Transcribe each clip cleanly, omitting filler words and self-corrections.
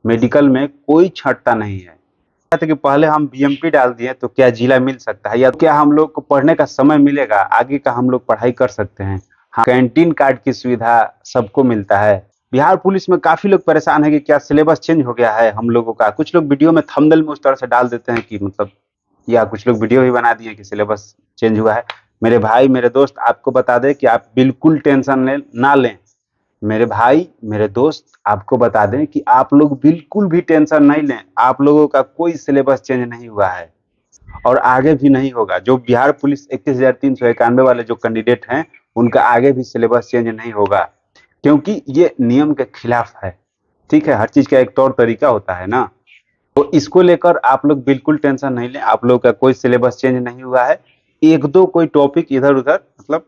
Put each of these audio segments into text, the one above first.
Medical में कोई छंटता नहीं है। कहते कि पहले हम बीएमपी डाल दिए तो क्या जिला मिल सकता है, या क्या हम लोग को पढ़ने का समय मिलेगा, आगे का हम लोग पढ़ाई कर सकते हैं। हाँ, कैंटीन कार्ड की सुविधा सबको मिलता है। बिहार पुलिस में काफी लोग परेशान है कि क्या सिलेबस चेंज हो गया है हम लोगों का। कुछ लोग वीडियो में थंबनेल में उस तरह से डाल देते हैं कि मतलब, या कुछ लोग वीडियो भी बना दिए कि सिलेबस चेंज हुआ है। मेरे भाई मेरे दोस्त आपको बता दें कि आप बिल्कुल टेंशन ना लें। मेरे भाई मेरे दोस्त आपको बता दें कि आप लोग बिल्कुल भी टेंशन नहीं लें। आप लोगों का कोई सिलेबस चेंज नहीं हुआ है और आगे भी नहीं होगा। जो बिहार पुलिस 21,391 वाले जो कैंडिडेट हैं, उनका आगे भी सिलेबस चेंज नहीं होगा, क्योंकि ये नियम के खिलाफ है। ठीक है, हर चीज का एक तौर तरीका होता है ना। तो इसको लेकर आप लोग बिल्कुल टेंशन नहीं लें। आप लोग का कोई सिलेबस चेंज नहीं हुआ है। एक दो कोई टॉपिक इधर उधर, मतलब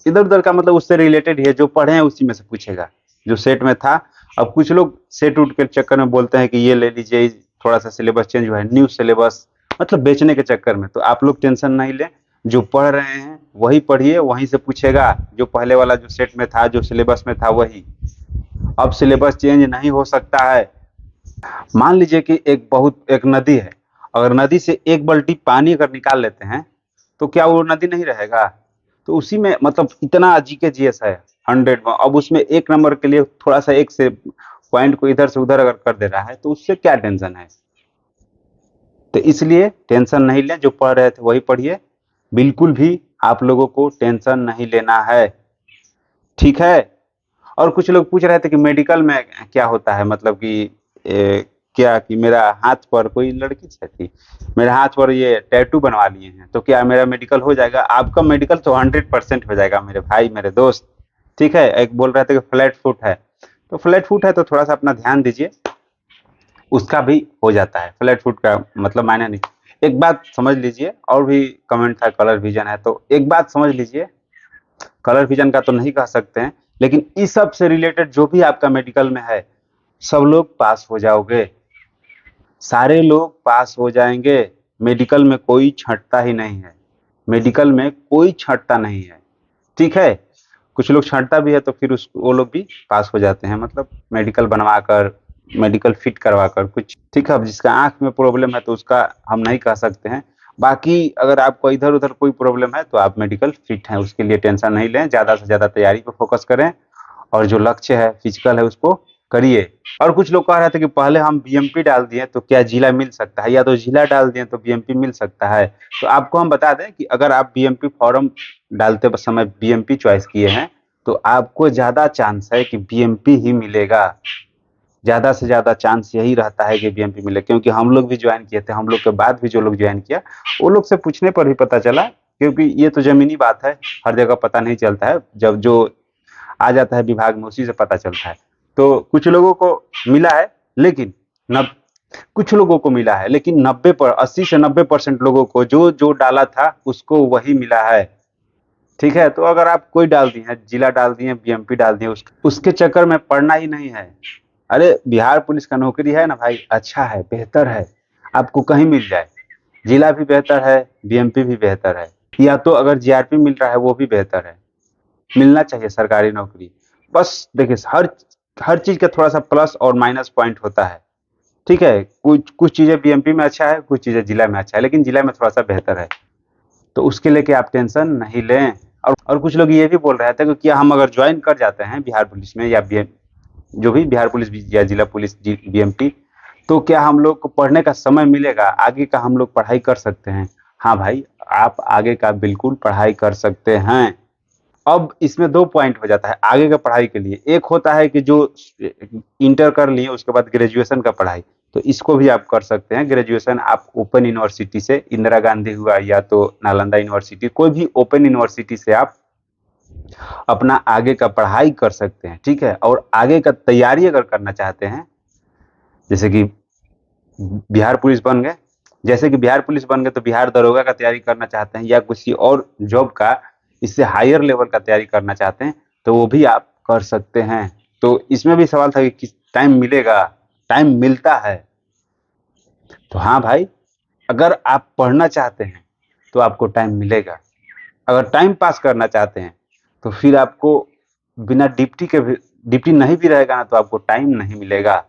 इधर उधर का मतलब उससे रिलेटेड ही है, जो पढ़े हैं उसी में से पूछेगा जो सेट में था। अब कुछ लोग सेट उठ के चक्कर में बोलते हैं कि ये ले लीजिए, थोड़ा सा सिलेबस चेंज हुआ है, न्यू सिलेबस, मतलब बेचने के चक्कर में। तो आप लोग टेंशन नहीं लें। जो पढ़ रहे हैं वही पढ़िए, वहीं से पूछेगा। जो पहले वाला जो सेट में था, जो सिलेबस में था वही। अब सिलेबस चेंज नहीं हो सकता है। मान लीजिए कि एक नदी है। अगर नदी से एक बाल्टी पानी अगर निकाल लेते हैं, तो क्या वो नदी नहीं रहेगा? तो उसी में मतलब इतना जीके जीएस है 100 में। अब उसमें एक नंबर के लिए थोड़ा सा एक से पॉइंट को इधर से उधर अगर कर दे रहा है, तो उससे क्या टेंशन है। तो इसलिए टेंशन नहीं लें। जो पढ़ रहे थे वही पढ़िए। बिल्कुल भी आप लोगों को टेंशन नहीं लेना है। ठीक है। और कुछ लोग पूछ रहे थे कि मेडिकल में क्या होता है, मतलब कि क्या कि मेरा हाथ पर कोई लड़की थी, मेरे हाथ पर ये टैटू बनवा लिए हैं, तो क्या मेरा मेडिकल हो जाएगा? आपका मेडिकल तो 100% हो जाएगा मेरे भाई मेरे दोस्त। ठीक है। एक बोल रहे थे कि फ्लैट फुट है, तो फ्लैट फुट है तो थोड़ा सा अपना ध्यान दीजिए। उसका भी हो जाता है। फ्लैट फुट का मतलब मायने नहीं। एक बात समझ लीजिए, और भी कमेंट था कलर विजन है, तो एक बात समझ लीजिए। कलर विजन का तो नहीं कह सकते हैं, लेकिन इस सब से रिलेटेड जो भी आपका मेडिकल में है, सब लोग पास हो जाओगे। सारे लोग पास हो जाएंगे। मेडिकल में कोई छंटता ही नहीं है। मेडिकल में कोई छंटता नहीं है। ठीक है। कुछ लोग छंटता भी है तो फिर उस वो लोग भी पास हो जाते हैं, मतलब मेडिकल बनवा कर, मेडिकल फिट करवा कर कुछ। ठीक है। अब जिसका आंख में प्रॉब्लम है तो उसका हम नहीं कह सकते हैं। बाकी अगर आपको इधर उधर कोई प्रॉब्लम है तो आप मेडिकल फिट हैं, उसके लिए टेंशन नहीं लें। ज्यादा से ज्यादा तैयारी पर फोकस करें, और जो लक्ष्य है फिजिकल है उसको करिए। और कुछ लोग कह रहे थे कि पहले हम बीएमपी डाल दिए तो क्या जिला मिल सकता है, या तो जिला डाल दिए तो बीएमपी मिल सकता है। तो आपको हम बता दें कि अगर आप बीएमपी फॉर्म डालते समय बीएमपी चॉइस किए हैं, तो आपको ज्यादा चांस है कि बीएमपी ही मिलेगा। ज्यादा से ज्यादा चांस यही रहता है कि बीएमपी मिले, क्योंकि हम लोग भी ज्वाइन किए थे। हम लोग के बाद भी जो लोग ज्वाइन किया, वो लोग से पूछने पर भी पता चला, क्योंकि ये तो जमीनी बात है, हर जगह पता नहीं चलता है। जब जो आ जाता है विभाग में उसी से पता चलता है। तो कुछ लोगों को मिला है, लेकिन नब कुछ लोगों को मिला है, लेकिन 80 से 90% लोगों को जो जो डाला था उसको वही मिला है। ठीक है। तो अगर आप कोई डाल दिए हैं, जिला डाल दिए, बीएमपी डाल दिए, उसके चक्कर में पढ़ना ही नहीं है। अरे बिहार पुलिस का नौकरी है ना भाई, अच्छा है, बेहतर है। आपको कहीं मिल जाए, जिला भी बेहतर है, बीएमपी भी बेहतर है, या तो अगर जीआरपी मिल रहा है वो भी बेहतर है। मिलना चाहिए सरकारी नौकरी। बस देखिए, हर हर चीज का थोड़ा सा प्लस और माइनस पॉइंट होता है। ठीक है। कुछ कुछ चीजें बीएमपी में अच्छा है, कुछ चीजें जिला में अच्छा है, लेकिन जिला में थोड़ा सा बेहतर है। तो उसके लेके आप टेंशन नहीं लें। और कुछ लोग ये भी बोल रहे थे कि क्या हम अगर ज्वाइन कर जाते हैं बिहार पुलिस में, या जो भी बिहार पुलिस या जिला पुलिस बीएमपी, तो क्या हम लोग को पढ़ने का समय मिलेगा, आगे का हम लोग पढ़ाई कर सकते हैं? हाँ भाई, आप आगे का बिल्कुल पढ़ाई कर सकते हैं। अब इसमें दो पॉइंट हो जाता है आगे का पढ़ाई के लिए। एक होता है कि जो इंटर कर लिए उसके बाद ग्रेजुएशन का पढ़ाई, तो इसको भी आप कर सकते हैं। ग्रेजुएशन आप ओपन यूनिवर्सिटी से, इंदिरा गांधी हुआ या तो नालंदा यूनिवर्सिटी, कोई भी ओपन यूनिवर्सिटी से आप अपना आगे का पढ़ाई कर सकते हैं। ठीक है। और आगे का तैयारी अगर करना चाहते हैं, जैसे कि बिहार पुलिस बन गए, जैसे कि बिहार पुलिस बन गए तो बिहार दरोगा का तैयारी करना चाहते हैं, या किसी और जॉब का इससे हायर लेवल का तैयारी करना चाहते हैं, तो वो भी आप कर सकते हैं। तो इसमें भी सवाल था कि किस टाइम मिलेगा। टाइम मिलता है। तो हाँ भाई, अगर आप पढ़ना चाहते हैं तो आपको टाइम मिलेगा। अगर टाइम पास करना चाहते हैं तो फिर आपको बिना डिप्टी के भी, डिप्टी नहीं भी रहेगा ना तो आपको टाइम नहीं मिलेगा।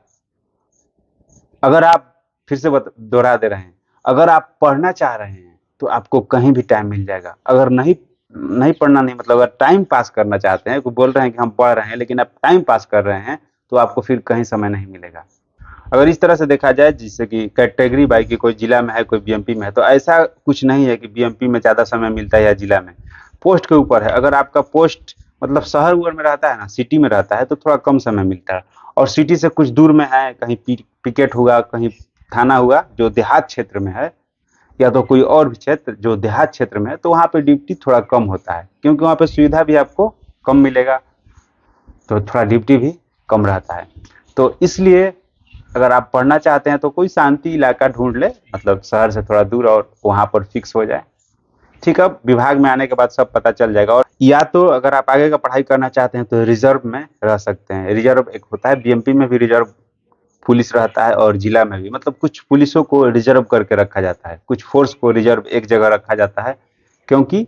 अगर आप फिर से दोहरा दे रहे हैं, अगर आप पढ़ना चाह रहे हैं तो आपको कहीं भी टाइम मिल जाएगा। अगर नहीं नहीं पढ़ना नहीं मतलब अगर टाइम पास करना चाहते हैं, कोई बोल रहे हैं कि हम पढ़ रहे हैं लेकिन आप टाइम पास कर रहे हैं, तो आपको फिर कहीं समय नहीं मिलेगा। अगर इस तरह से देखा जाए जिससे कि कैटेगरी बाई कि कोई जिला में है कोई बीएमपी में है, तो ऐसा कुछ नहीं है कि बीएमपी में ज़्यादा समय मिलता है या जिला में। पोस्ट के ऊपर है। अगर आपका पोस्ट मतलब शहर उहर में रहता है ना, सिटी में रहता है, तो थोड़ा कम समय मिलता है। और सिटी से कुछ दूर में है, कहीं पिकेट हुआ, कहीं थाना हुआ जो देहात क्षेत्र में है, या तो कोई और भी क्षेत्र जो देहात क्षेत्र में है, तो वहाँ पे ड्यूटी थोड़ा कम होता है, क्योंकि वहाँ पे सुविधा भी आपको कम मिलेगा, तो थोड़ा ड्यूटी भी कम रहता है। तो इसलिए अगर आप पढ़ना चाहते हैं तो कोई शांति इलाका ढूंढ ले, मतलब शहर से थोड़ा दूर, और वहाँ पर फिक्स हो जाए। ठीक है, अब विभाग में आने के बाद सब पता चल जाएगा। और या तो अगर आप आगे का पढ़ाई करना चाहते हैं तो रिजर्व में रह सकते हैं। रिजर्व एक होता है, बीएमपी में भी रिजर्व पुलिस रहता है और जिला में भी, मतलब कुछ पुलिसों को रिजर्व करके रखा जाता है, कुछ फोर्स को रिजर्व एक जगह रखा जाता है, क्योंकि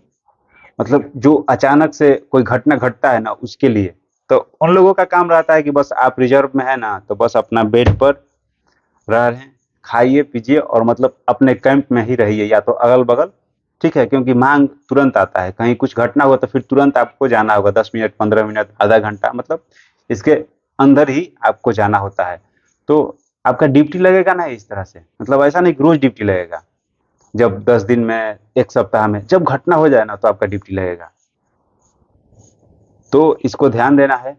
मतलब जो अचानक से कोई घटना घटता है ना, उसके लिए। तो उन लोगों का काम रहता है कि बस आप रिजर्व में है ना, तो बस अपना बेड पर रह रहे हैं, खाइए पीजिए और मतलब अपने कैंप में ही रहिए, या तो अगल बगल। ठीक है, क्योंकि मांग तुरंत आता है, कहीं कुछ घटना हुआ तो फिर तुरंत आपको जाना होगा, 10 मिनट 15 मिनट आधा घंटा, मतलब इसके अंदर ही आपको जाना होता है। तो आपका ड्यूटी लगेगा ना इस तरह से, मतलब ऐसा नहीं कि रोज ड्यूटी लगेगा। जब 10 दिन में, एक सप्ताह में जब घटना हो जाए ना, तो आपका ड्यूटी लगेगा। तो इसको ध्यान देना है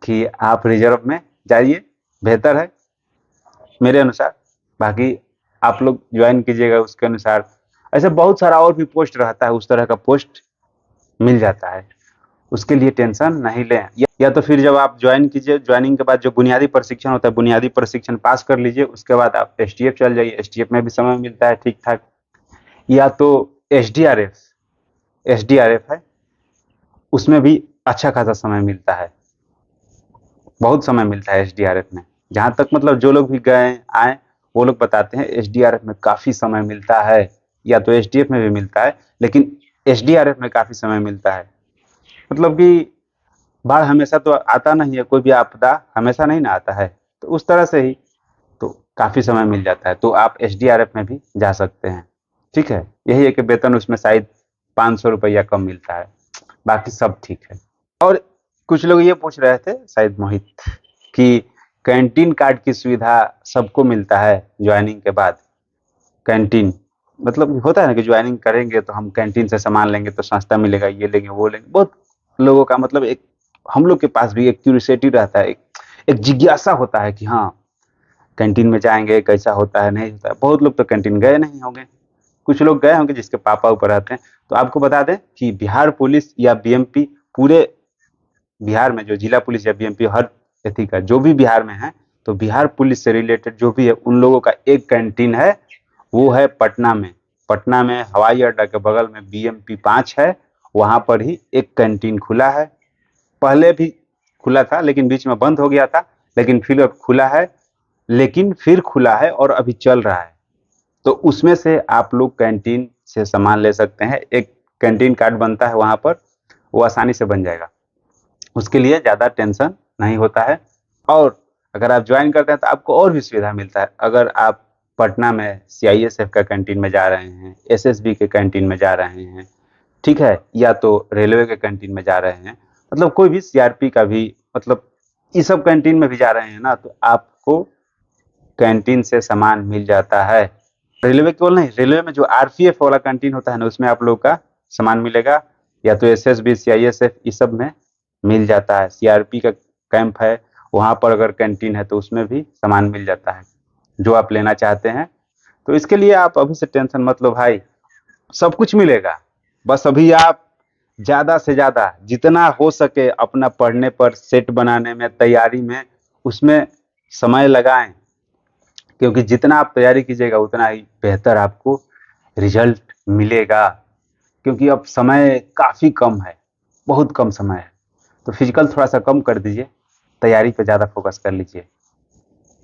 कि आप रिजर्व में जाइए, बेहतर है मेरे अनुसार। बाकी आप लोग ज्वाइन कीजिएगा उसके अनुसार। ऐसे बहुत सारा और भी पोस्ट रहता है, उस तरह का पोस्ट मिल जाता है, उसके लिए टेंशन नहीं लें। या तो फिर जब आप ज्वाइन कीजिए, ज्वाइनिंग के बाद जो बुनियादी प्रशिक्षण होता है, बुनियादी प्रशिक्षण पास कर लीजिए, उसके बाद आप एसटीएफ चल जाइए, एसटीएफ में भी समय मिलता है ठीक ठाक। या तो एसडीआरएफ, एसडीआरएफ है, उसमें भी अच्छा खासा समय मिलता है, बहुत समय मिलता है एसडीआरएफ में। जहां तक मतलब जो लोग भी गए आए, वो लोग बताते हैं एसडीआरएफ में काफी समय मिलता है। या तो एसडीएफ में भी मिलता है, लेकिन एसडीआरएफ में काफी समय मिलता है। मतलब कि बाढ़ हमेशा तो आता नहीं है, कोई भी आपदा हमेशा नहीं ना आता है, तो उस तरह से ही तो काफी समय मिल जाता है, तो आप एसडीआरएफ में भी जा सकते हैं। ठीक है, यही है कि वेतन उसमें शायद 500 रुपया कम मिलता है, बाकी सब ठीक है। और कुछ लोग ये पूछ रहे थे शायद मोहित, कि कैंटीन कार्ड की सुविधा सबको मिलता है ज्वाइनिंग के बाद। कैंटीन मतलब होता है ना कि ज्वाइनिंग करेंगे तो हम कैंटीन से सामान लेंगे तो सस्ता मिलेगा, ये लेंगे वो लेंगे। बहुत लोगों का मतलब एक, हम लोग के पास भी एक क्यूरियोसिटी रहता है, एक जिज्ञासा होता है कि हाँ कैंटीन में जाएंगे कैसा होता है नहीं होता है। बहुत लोग तो कैंटीन गए नहीं होंगे, कुछ लोग गए होंगे जिसके पापा ऊपर रहते हैं। तो आपको बता दें कि बिहार पुलिस या बीएमपी, पूरे बिहार में जो जिला पुलिस या बीएमपी हर एथी का जो भी बिहार में है, तो बिहार पुलिस से रिलेटेड जो भी है उन लोगों का एक कैंटीन है, वो है पटना में। पटना में हवाई अड्डा के बगल में BMP 5 है, वहां पर ही एक कैंटीन खुला है। पहले भी खुला था लेकिन बीच में बंद हो गया था, लेकिन फिर अब खुला है, लेकिन फिर खुला है और अभी चल रहा है। तो उसमें से आप लोग कैंटीन से सामान ले सकते हैं, एक कैंटीन कार्ड बनता है वहां पर, वो आसानी से बन जाएगा, उसके लिए ज़्यादा टेंशन नहीं होता है। और अगर आप ज्वाइन करते हैं तो आपको और भी सुविधा मिलता है। अगर आप पटना में CISF का कैंटीन में जा रहे हैं, SSB के कैंटीन में जा रहे हैं, ठीक है, या तो रेलवे के कैंटीन में जा रहे हैं, मतलब कोई भी CRP का भी, मतलब ये सब कैंटीन में भी जा रहे हैं ना, तो आपको कैंटीन से सामान मिल जाता है। रेलवे केवल नहीं, रेलवे में जो RPF वाला कैंटीन होता है ना, उसमें आप लोग का सामान मिलेगा, या तो SSB CISF इस सब में मिल जाता है। CRP का कैंप है, वहां पर अगर कैंटीन है तो उसमें भी सामान मिल जाता है जो आप लेना चाहते हैं। तो इसके लिए आप अभी से टेंशन मत लो भाई, सब कुछ मिलेगा। बस अभी आप ज्यादा से ज्यादा जितना हो सके अपना पढ़ने पर, सेट बनाने में, तैयारी में, उसमें समय लगाएं, क्योंकि जितना आप तैयारी कीजिएगा उतना ही बेहतर आपको रिजल्ट मिलेगा। क्योंकि अब समय काफ़ी कम है, बहुत कम समय है, तो फिजिकल थोड़ा सा कम कर दीजिए, तैयारी पे ज़्यादा फोकस कर लीजिए।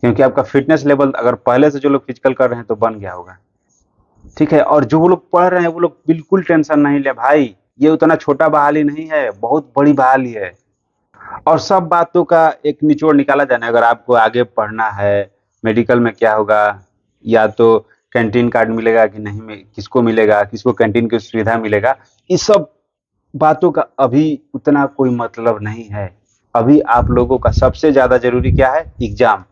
क्योंकि आपका फिटनेस लेवल अगर पहले से जो लोग फिजिकल कर रहे हैं तो बन गया होगा, ठीक है। और जो वो लोग पढ़ रहे हैं वो लोग बिल्कुल टेंशन नहीं ले भाई, ये उतना छोटा बहाली नहीं है, बहुत बड़ी बहाली है। और सब बातों का एक निचोड़ निकाला जाना है। अगर आपको आगे पढ़ना है मेडिकल में क्या होगा, या तो कैंटीन कार्ड मिलेगा कि नहीं, किसको मिलेगा, किसको कैंटीन की सुविधा मिलेगा, इस सब बातों का अभी उतना कोई मतलब नहीं है। अभी आप लोगों का सबसे ज्यादा जरूरी क्या है? एग्जाम।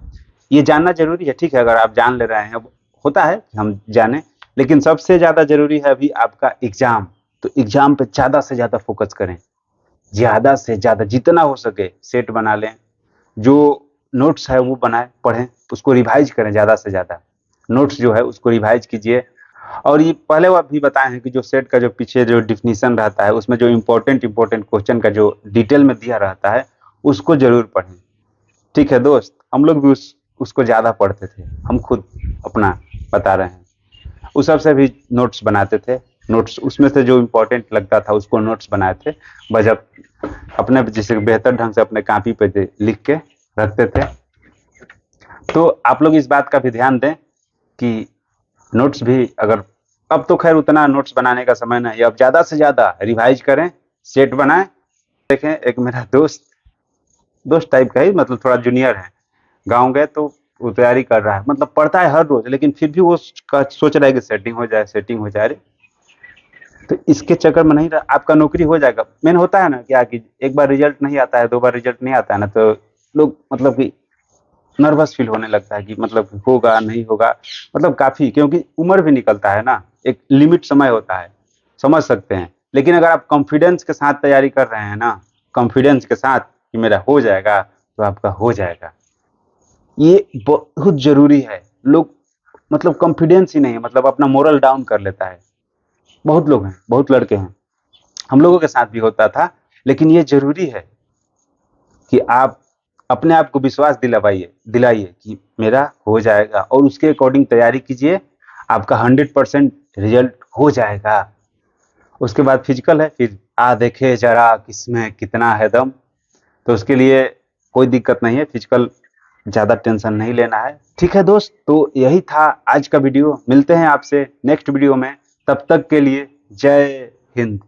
ये जानना जरूरी है, ठीक है, अगर आप जान ले रहे हैं, अब होता है कि हम जाने, लेकिन सबसे ज्यादा जरूरी है अभी आपका एग्जाम। तो एग्जाम पे ज्यादा से ज्यादा फोकस करें, ज्यादा से ज्यादा जितना हो सके सेट बना लें, जो नोट्स है वो बनाए, पढ़ें, उसको रिवाइज करें, ज्यादा से ज्यादा नोट्स जो है उसको रिवाइज कीजिए। और ये पहले वो भी बताए हैं कि जो सेट का जो पीछे जो डिफिनीशन रहता है, उसमें जो इम्पोर्टेंट क्वेश्चन का जो डिटेल में दिया रहता है, उसको जरूर पढ़ें। ठीक है दोस्त, हम लोग भी उसको ज्यादा पढ़ते थे, हम खुद अपना बता रहे हैं। उस सबसे भी नोट्स बनाते थे, नोट्स उसमें से जो इम्पोर्टेंट लगता था उसको नोट्स बनाए थे, बजब अपने जैसे बेहतर ढंग से अपने कॉपी पे लिख के रखते थे। तो आप लोग इस बात का भी ध्यान दें कि नोट्स भी, अगर अब तो खैर उतना नोट्स बनाने का समय नहीं है, अब ज्यादा से ज्यादा रिवाइज करें, सेट बनाएं। देखें, एक मेरा दोस्त टाइप का ही, मतलब थोड़ा जूनियर है, गाँव गए तो वो तैयारी कर रहा है, मतलब पढ़ता है हर रोज, लेकिन फिर भी वो सोच रहा है कि सेटिंग हो जाए, सेटिंग हो जाए। तो इसके चक्कर में नहीं रहा, आपका नौकरी हो जाएगा। मेन होता है ना क्या कि एक बार रिजल्ट नहीं आता है, 2 बार रिजल्ट नहीं आता है ना, तो लोग मतलब कि नर्वस फील होने लगता है कि मतलब होगा नहीं होगा, मतलब काफी, क्योंकि उम्र भी निकलता है ना, एक लिमिट समय होता है, समझ सकते हैं। लेकिन अगर आप कॉन्फिडेंस के साथ तैयारी कर रहे हैं ना, कॉन्फिडेंस के साथ कि मेरा हो जाएगा, तो आपका हो जाएगा। ये बहुत जरूरी है। लोग मतलब कॉन्फिडेंस ही नहीं है, मतलब अपना मोरल डाउन कर लेता है। बहुत लोग हैं, बहुत लड़के हैं, हम लोगों के साथ भी होता था। लेकिन ये जरूरी है कि आप अपने आप को विश्वास दिलवाइए दिलाइए कि मेरा हो जाएगा, और उसके अकॉर्डिंग तैयारी कीजिए, आपका 100% रिजल्ट हो जाएगा। उसके बाद फिजिकल है, फिर देखे जरा किसमें कितना है दम। तो उसके लिए कोई दिक्कत नहीं है, फिजिकल ज्यादा टेंशन नहीं लेना है। ठीक है दोस्त, तो यही था आज का वीडियो, मिलते हैं आपसे नेक्स्ट वीडियो में, तब तक के लिए जय हिंद।